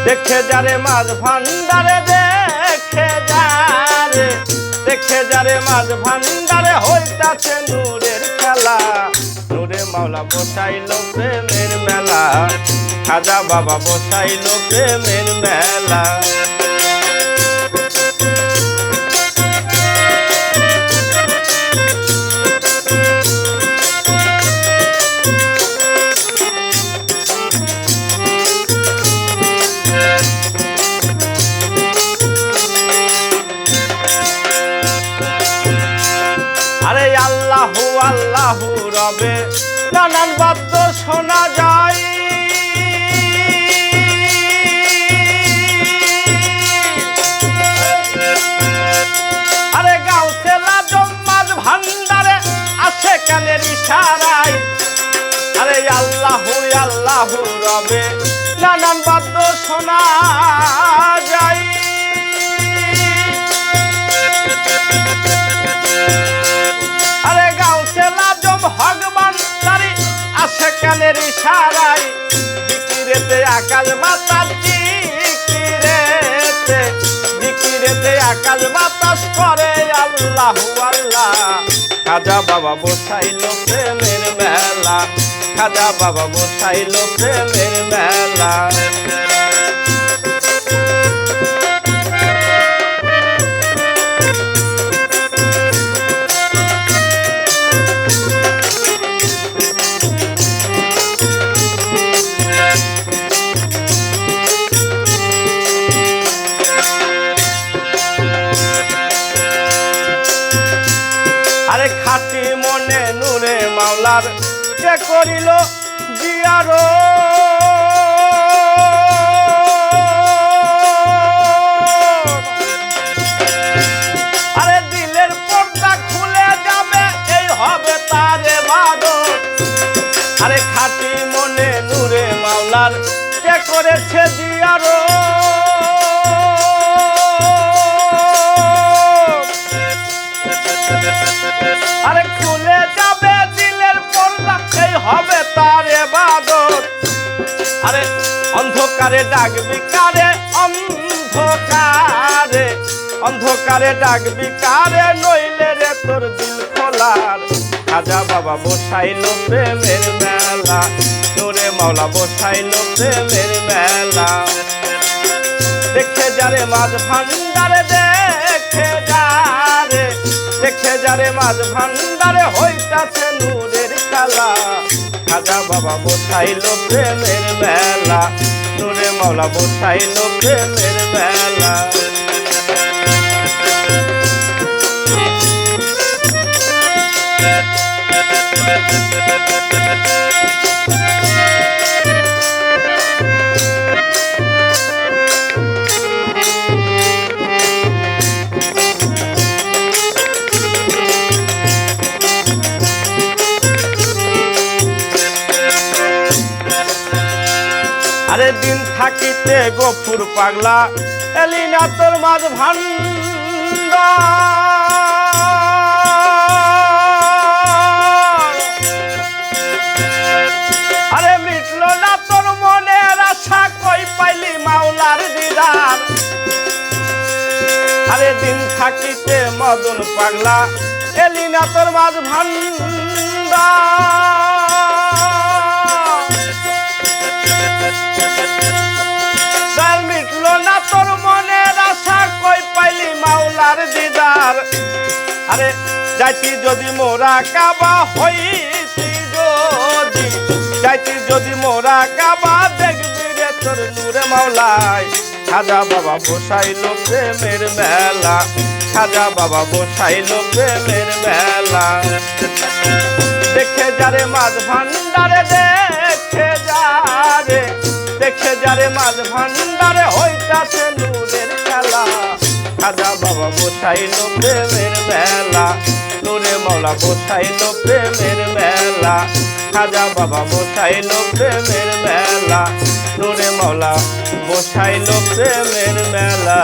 দেখে যারে মাঝ ভান্ডারে, দেখে যারে মাঝ ভান্ডারে হইতাছে নূরের খেলা। নূরে মাওলা বসাইল প্রেমের মেলা, খাজা বাবা বসাইল প্রেমের মেলা। আরে আল্লাহু আল্লাহু রবে নানান বাদ্য শোনা যায়। আরে গাউসে আজম মাঝ ভান্ডারে আসে কানের ইশারায়। আরে আল্লাহু আল্লাহু রবে নানান বাদ্য শোনা যায়। ভগবান তারি আসে কানের ইশারায়। জিকিরেতে আকাশ বাতাস, জিকিরেতে আকাশ বাতাস করে আল্লাহু আল্লাহ। খাজা বাবা বসাইল প্রেমের মেলা, খাজা বাবা বসাইল প্রেমের মেলা। আরে খাঁটি মনে নূরে মাওলার কে করিল জিয়ারো। আরে দিলের পর্দা খুলে যাবে, এই হবে তার ইবাদত। আরে খাঁটি মনে নূরে মাওলার কে করেছে জিয়ারো। আরে খুলে যাবে দিলের পর্দা, এই হবে তার ইবাদত। আরে অন্ধকারে ডাকবি কারে, অন্ধকারে অন্ধকারে ডাকবি কারে, নইলে রে তোর দিল খোলার। খাজা বাবা বসাইল প্রেমের মেলা, নূরে মাওলা বসাইল প্রেমের মেলা। দেখে যারে মাঝ ভান্ডারে, দেখে যারে মাঝ ভান্ডারে হইতাছে নূরের খেলা। খাজা বাবা বসাইল প্রেমের মেলা, নূরে মাওলা বসাইল প্রেমের মেলা। আরে দিন থাকিতে গফুর পাগলা এলি না তোর মাঝ ভান্ডার। আরে মিটল না তোর মনের আশা, কই পাইলি মাওলার দিদার। আরে দিন থাকিতে মদন পাগলা এলি না তোর মাঝ ভান্ডার। মিটলো না তোর মনের আশা, কই পাইলি মাওলার দিদার। আরে যাইতি যদি মোরা কাবা হইতি, যদি যাইতি যদি মোরা কাবা, দেখবি রে তোর নূরে মাওলায়। খাজা বাবা বসাইল প্রেমের মেলা, খাজা বাবা বসাইল প্রেমের মেলা। দেখে যারে মাঝ ভান্ডারে, দেখে যারে মাঝ ভান্ডারে হইতাছে নূরের খেলা। খাজা বাবা বসাইল প্রেমের মেলা, নূরে মাওলা বসাইল প্রেমের মেলা। খাজা বাবা বসাইল প্রেমের মেলা, নূরে মাওলা বসাইল প্রেমের মেলা।